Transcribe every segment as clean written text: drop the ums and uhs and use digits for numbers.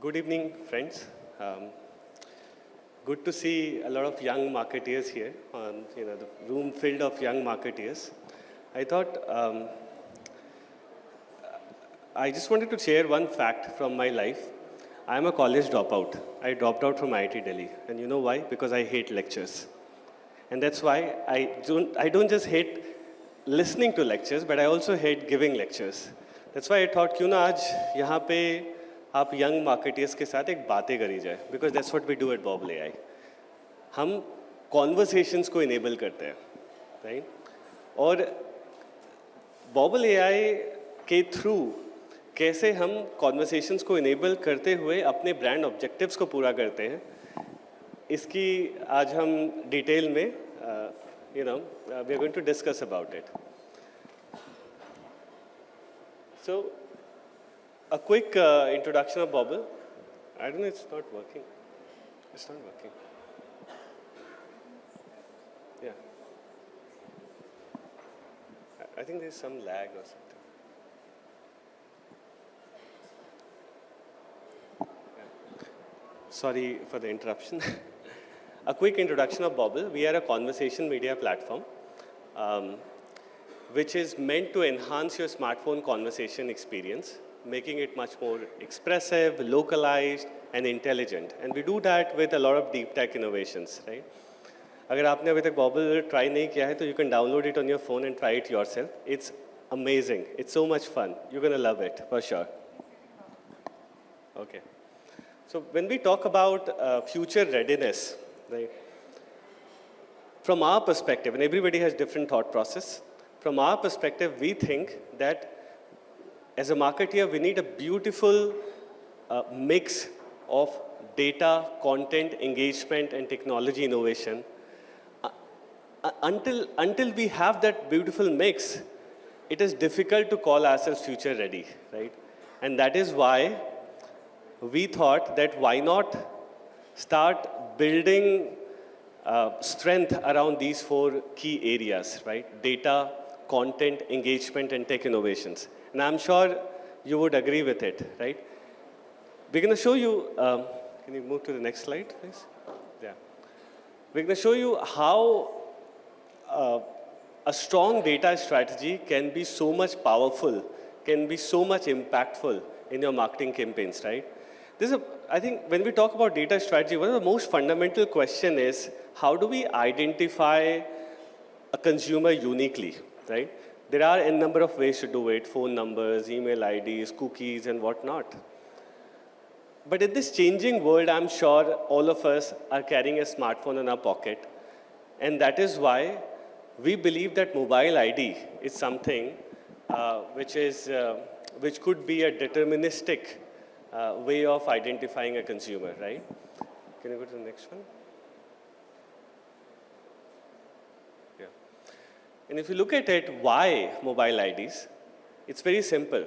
Good evening, friends. Good to see a lot of young marketeers here, the room filled of young marketeers. I thought I just wanted to share one fact from my life. I'm a college dropout. I dropped out from IIT Delhi, and you know why? Because I hate lectures, and that's why I don't just hate listening to lectures, but I also hate giving lectures. That's why I thought, क्यों ना आज यहाँ पे आप young marketeers के साथ एक बातें करी जाए, because that's what we do at Bobble AI. हम conversations को enable करते हैं, right? और Bobble AI के through कैसे हम conversations को enable करते हुए अपने brand objectives को पूरा करते हैं, इसकी आज हम detail में, we are going to discuss about it. So, a quick introduction of Bobble. I don't know, it's not working. It's not working. Yeah. I think there's some lag or something. Yeah. Sorry for the interruption. A quick introduction of Bobble. We are a conversation media platform which is meant to enhance your smartphone conversation experience, making it much more expressive, localized, and intelligent. And we do that with a lot of deep tech innovations, right? अगर आपने अभी तक Bobble try नहीं किया है, तो you can download it on your phone and try it yourself. It's amazing. It's so much fun. You're going to love it, for sure. Okay. So when we talk about future readiness, right? From our perspective, and everybody has different thought process, from our perspective, we think that as a marketeer, we need a beautiful mix of data, content, engagement, and technology innovation. Until we have that beautiful mix, it is difficult to call ourselves future ready, right? And that is why we thought that why not start building strength around these four key areas, right? Data, content, engagement, and tech innovations. And I'm sure you would agree with it, right? We're going to show you, can you move to the next slide, please? Yeah. We're going to show you how a strong data strategy can be so much powerful, can be so much impactful in your marketing campaigns, right? I think when we talk about data strategy, one of the most fundamental question is, how do we identify a consumer uniquely, right? There are a number of ways to do it, phone numbers, email IDs, cookies, and whatnot. But in this changing world, I'm sure all of us are carrying a smartphone in our pocket. And that is why we believe that mobile ID is something which could be a deterministic way of identifying a consumer, right? Can you go to the next one? Yeah. And if you look at it, why mobile IDs? It's very simple.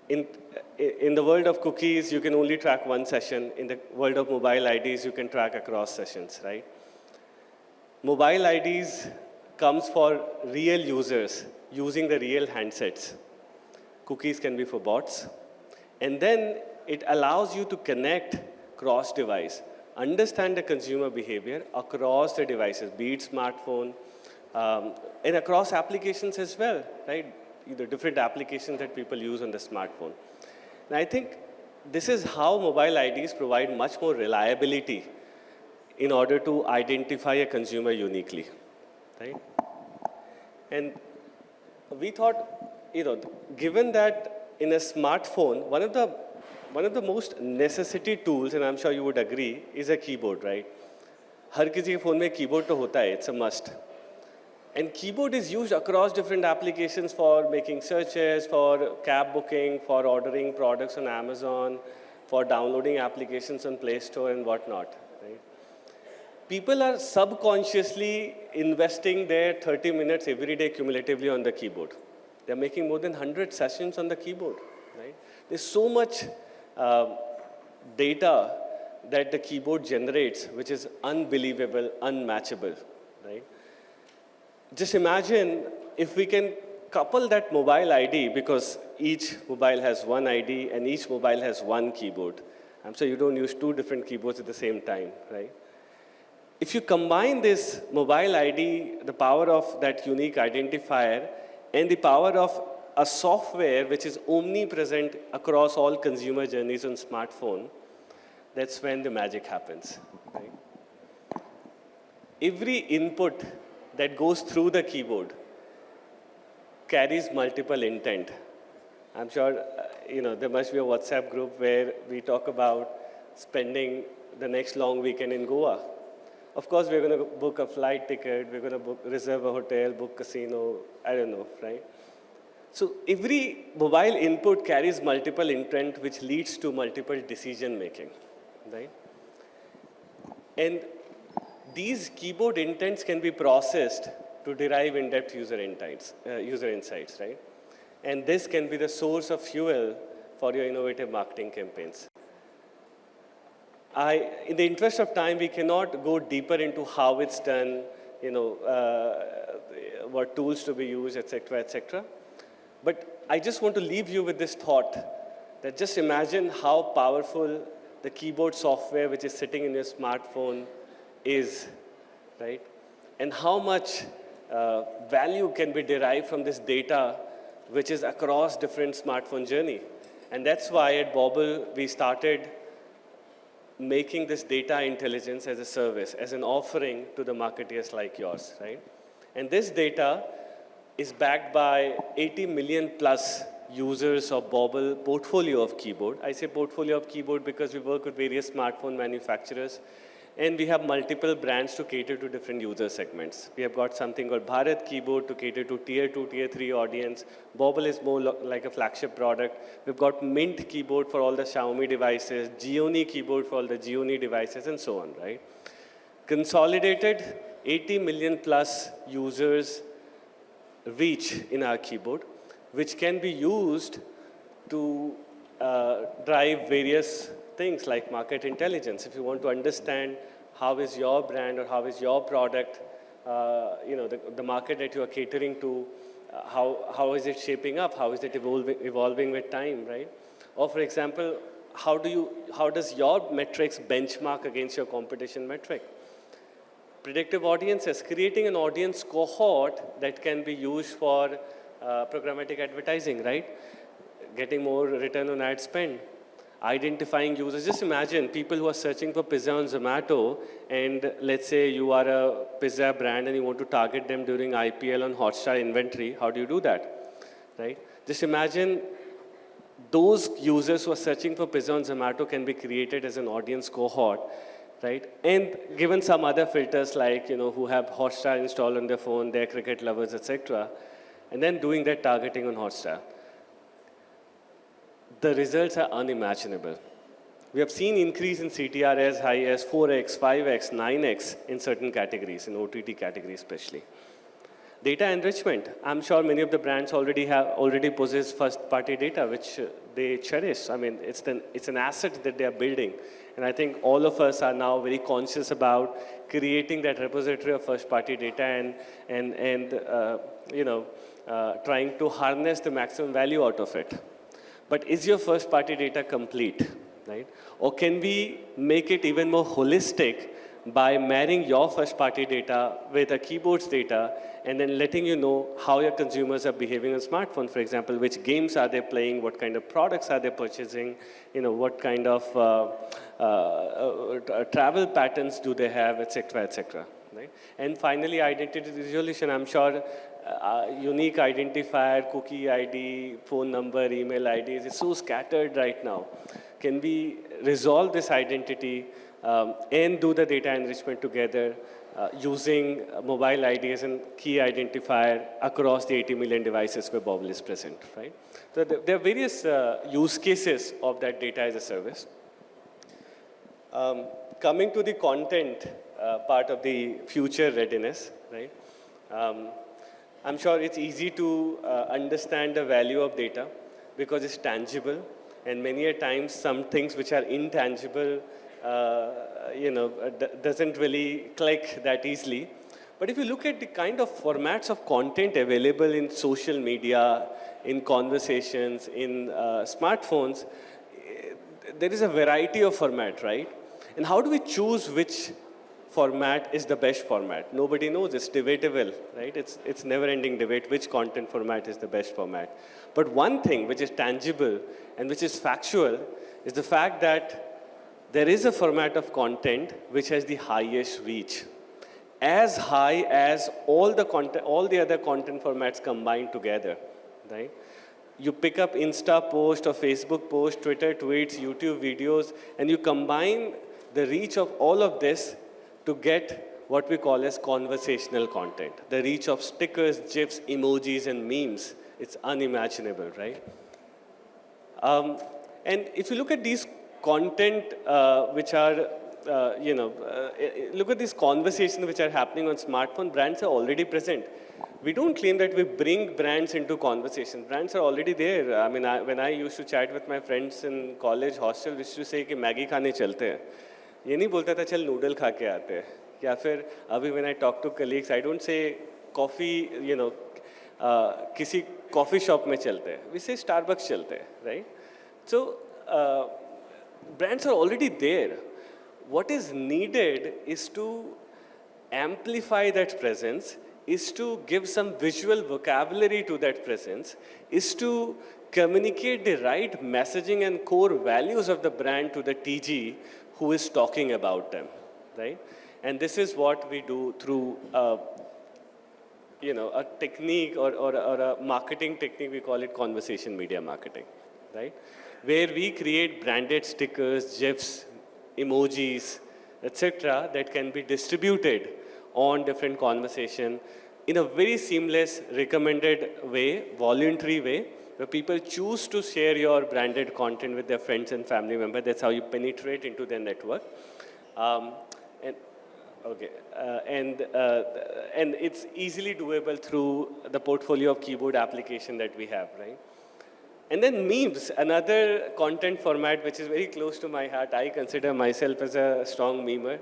In the world of cookies, you can only track one session. In the world of mobile IDs, you can track across sessions, right? Mobile IDs comes for real users using the real handsets. Cookies can be for bots. And then it allows you to connect cross-device, understand the consumer behavior across the devices, be it smartphone, and across applications as well, right? The different applications that people use on the smartphone. And I think this is how mobile IDs provide much more reliability in order to identify a consumer uniquely, right? And we thought, given that in a smartphone, one of the most necessity tools, and I'm sure you would agree, is a keyboard, right? हर किसी के phone में keyboard तो होता है, it's a must. And keyboard is used across different applications for making searches, for cab booking, for ordering products on Amazon, for downloading applications on Play Store and whatnot, right? People are subconsciously investing their 30 minutes every day cumulatively on the keyboard. They're making more than 100 sessions on the keyboard, right? There's so much data that the keyboard generates, which is unbelievable, unmatchable, right? Just imagine if we can couple that mobile ID, because each mobile has one ID and each mobile has one keyboard. I'm sure you don't use two different keyboards at the same time, right? If you combine this mobile ID, the power of that unique identifier, and the power of a software which is omnipresent across all consumer journeys on smartphone, that's when the magic happens, right? Every input that goes through the keyboard carries multiple intent. I'm sure there must be a WhatsApp group where we talk about spending the next long weekend in Goa. Of course, we're going to book a flight ticket, we're going to reserve a hotel, book casino, I don't know, right? So every mobile input carries multiple intent, which leads to multiple decision making, right? And these keyboard intents can be processed to derive in-depth user insights, right? And this can be the source of fuel for your innovative marketing campaigns. In the interest of time, we cannot go deeper into how it's done, what tools to be used, et cetera, et cetera. But I just want to leave you with this thought that just imagine how powerful the keyboard software which is sitting in your smartphone is, right? And how much value can be derived from this data which is across different smartphone journey. And that's why at Bobble, we started making this data intelligence as a service, as an offering to the marketeers like yours, right? And this data is backed by 80 million plus users of Bobble portfolio of keyboard. I say portfolio of keyboard because we work with various smartphone manufacturers, and we have multiple brands to cater to different user segments. We have got something called Bharat Keyboard to cater to tier 2, tier 3 audience. Bobble is more like a flagship product. We've got Mint Keyboard for all the Xiaomi devices, Gioni Keyboard for all the Gioni devices, and so on, right? Consolidated, 80 million plus users reach in our keyboard, which can be used to drive various things like market intelligence. If you want to understand how is your brand or how is your product, the market that you are catering to, how is it shaping up? How is it evolving with time, right? Or for example, how does your metrics benchmark against your competition metric? Predictive audiences, creating an audience cohort that can be used for programmatic advertising, right? Getting more return on ad spend. Identifying users. Just imagine people who are searching for pizza on Zomato, and let's say you are a pizza brand and you want to target them during IPL on Hotstar inventory. How do you do that, right? Just imagine those users who are searching for pizza on Zomato can be created as an audience cohort, right? And given some other filters like, who have Hotstar installed on their phone, their cricket lovers, etc., and then doing that targeting on Hotstar. The results are unimaginable. We have seen increase in CTR as high as 4x, 5x, 9x in certain categories, in OTT categories especially. Data enrichment. I'm sure many of the brands already possess first-party data, which they cherish. I mean, it's an asset that they are building. And I think all of us are now very conscious about creating that repository of first-party data and trying to harness the maximum value out of it. But is your first-party data complete, right? Or can we make it even more holistic by marrying your first-party data with a keyboard's data and then letting you know how your consumers are behaving on smartphone? For example, which games are they playing, what kind of products are they purchasing, what kind of travel patterns do they have, et cetera, right? And finally, identity resolution. I'm sure unique identifier, cookie ID, phone number, email ID is so scattered right now. Can we resolve this identity and do the data enrichment together using mobile ID as a key identifier across the 80 million devices where Bobble is present, right? So there are various use cases of that data as a service. Coming to the content part of the future readiness, right? I'm sure it's easy to understand the value of data because it's tangible, and many a times some things which are intangible, doesn't really click that easily. But if you look at the kind of formats of content available in social media, in conversations, in smartphones, there is a variety of format, right? And how do we choose which format is the best format? Nobody knows. It's debatable, right? It's never-ending debate which content format is the best format. But one thing which is tangible and which is factual is the fact that there is a format of content which has the highest reach, as high as all the other content formats combined together, right? You pick up Insta post or Facebook post, Twitter tweets, YouTube videos, and you combine the reach of all of this to get what we call as conversational content. The reach of stickers, GIFs, emojis, and memes. It's unimaginable, right? And if you look at these content which are, look at these conversations which are happening on smartphone, brands are already present. We don't claim that we bring brands into conversation. Brands are already there. I mean, when I used to chat with my friends in college hostel, we used to say कि Maggi खाने चलते हैं. ये नहीं बोलता था चल noodle खा के आते हैं. या फिर अभी when I talk to colleagues, I don't say coffee, किसी coffee shop में चलते हैं. We say Starbucks चलते हैं, right? So brands are already there. What is needed is to amplify that presence, is to give some visual vocabulary to that presence, is to communicate the right messaging and core values of the brand to the TG who is talking about them, right? And this is what we do through a technique or a marketing technique. We call it conversation media marketing, right? Where we create branded stickers, GIFs, emojis, etc. that can be distributed on different conversation in a very seamless, recommended way, voluntary way, where people choose to share your branded content with their friends and family members. That's how you penetrate into their network. And it's easily doable through the portfolio of keyboard application that we have, right? And then memes, another content format which is very close to my heart. I consider myself as a strong memer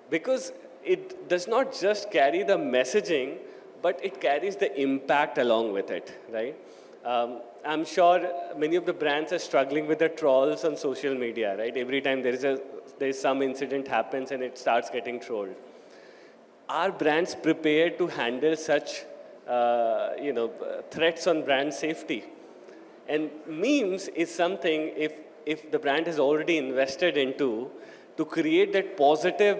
because it does not just carry the messaging, but it carries the impact along with it, right? I'm sure many of the brands are struggling with the trolls on social media, right? Every time there is some incident happens and it starts getting trolled. Are brands prepared to handle such threats on brand safety? And memes is something, if the brand has already invested into, to create that positive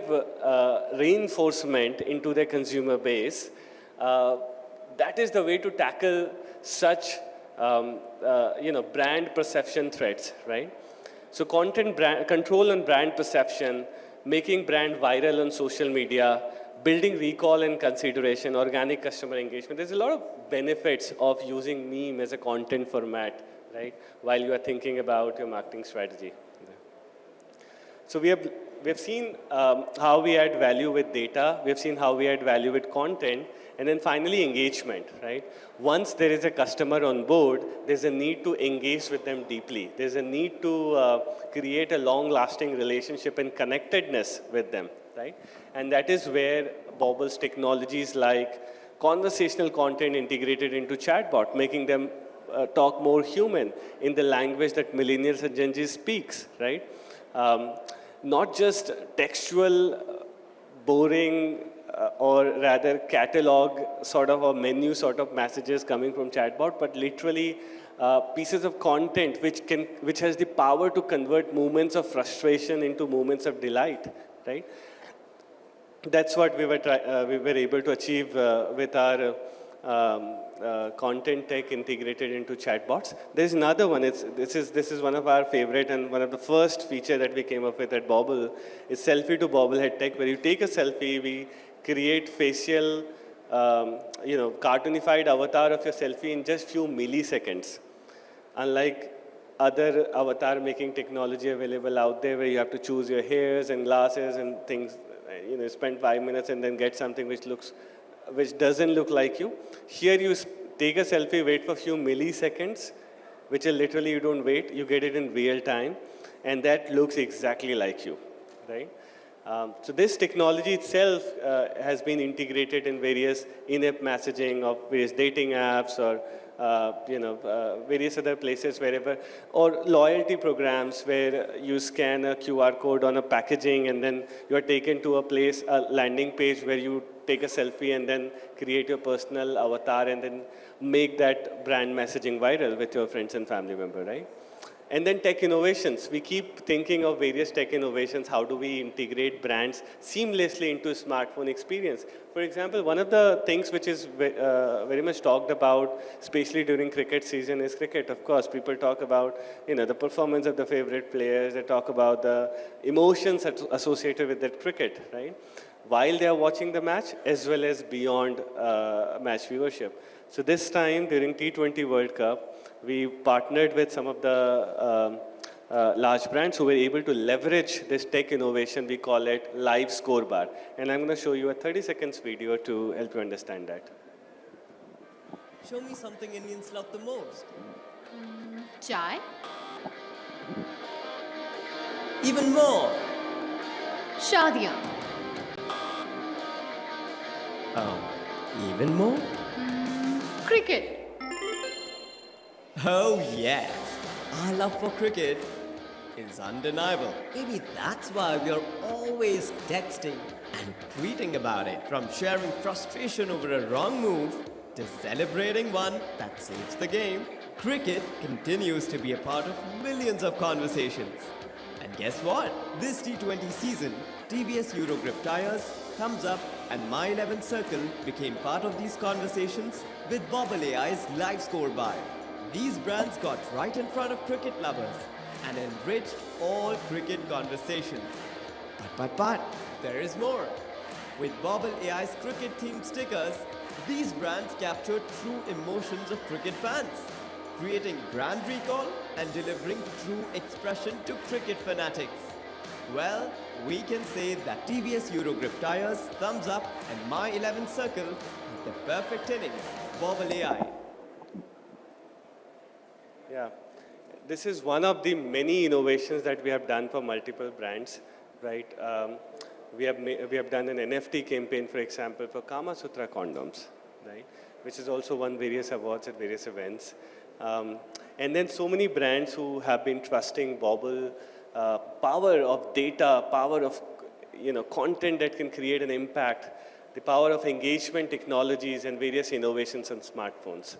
reinforcement into their consumer base, that is the way to tackle such brand perception threats, right? So control on brand perception, making brand viral on social media, building recall and consideration, organic customer engagement. There's a lot of benefits of using meme as a content format, right? While you are thinking about your marketing strategy. So we have seen how we add value with data. We have seen how we add value with content. And then finally, engagement, right? Once there is a customer on board, there's a need to engage with them deeply. There's a need to create a long-lasting relationship and connectedness with them, right? And that is where Bobble's technologies like conversational content integrated into chatbot, making them talk more human in the language that millennials and Gen Z speaks, right? Not just textual, boring, or rather catalog sort of or menu sort of messages coming from chatbot, but literally pieces of content which has the power to convert moments of frustration into moments of delight, right? That's what we were able to achieve with our content tech integrated into chatbots. There's another one. This is one of our favorite and one of the first feature that we came up with at Bobble. Is selfie to bobblehead tech, where you take a selfie, we create facial, cartoonified avatar of your selfie in just few milliseconds. Unlike other avatar making technology available out there, where you have to choose your hairs and glasses and things, spend 5 minutes and then get something which doesn't look like you. Here you take a selfie, wait for a few milliseconds, which is literally you don't wait, you get it in real time, and that looks exactly like you, right? So this technology itself has been integrated in various in-app messaging of various dating apps or various other places wherever, or loyalty programs where you scan a QR code on a packaging and then you are taken to a place, a landing page where you take a selfie and then create your personal avatar and then make that brand messaging viral with your friends and family member, right? And then tech innovations. We keep thinking of various tech innovations. How do we integrate brands seamlessly into a smartphone experience? For example, one of the things which is very much talked about, especially during cricket season, is cricket. Of course, people talk about the performance of the favorite players. They talk about the emotions associated with that cricket, right? While they are watching the match, as well as beyond match viewership. So this time during T20 World Cup, we partnered with some of the large brands who were able to leverage this tech innovation. We call it live scorebar. And I'm going to show you a 30 seconds video to help you understand that. Show me something Indians love the most. Chai. Even more. Shadiyan. Oh, even more? Cricket. Oh yes, our love for cricket is undeniable. Maybe that's why we are always texting and tweeting about it. From sharing frustration over a wrong move to celebrating one that saves the game, cricket continues to be a part of millions of conversations. And guess what? This T20 season, TVS Eurogrip tires, Thumbs Up and My 11 Circle became part of these conversations with Bobble AI's live scorebar. These brands got right in front of cricket lovers and enriched all cricket conversations. But, there is more. With Bobble AI's cricket-themed stickers, these brands captured true emotions of cricket fans, creating brand recall and delivering true expression to cricket fanatics. Well, we can say that TVS Eurogrip tires, Thumbs Up and My 11 Circle are the perfect innings. Bobble AI. Yeah, this is one of the many innovations that we have done for multiple brands, right? We have done an NFT campaign, for example, for Kama Sutra condoms, right? Which has also won various awards at various events. And then so many brands who have been trusting Bobble, power of data, power of content that can create an impact, the power of engagement technologies and various innovations on smartphones.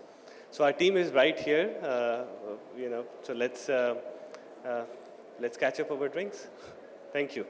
So our team is right here, so let's catch up over drinks. Thank you.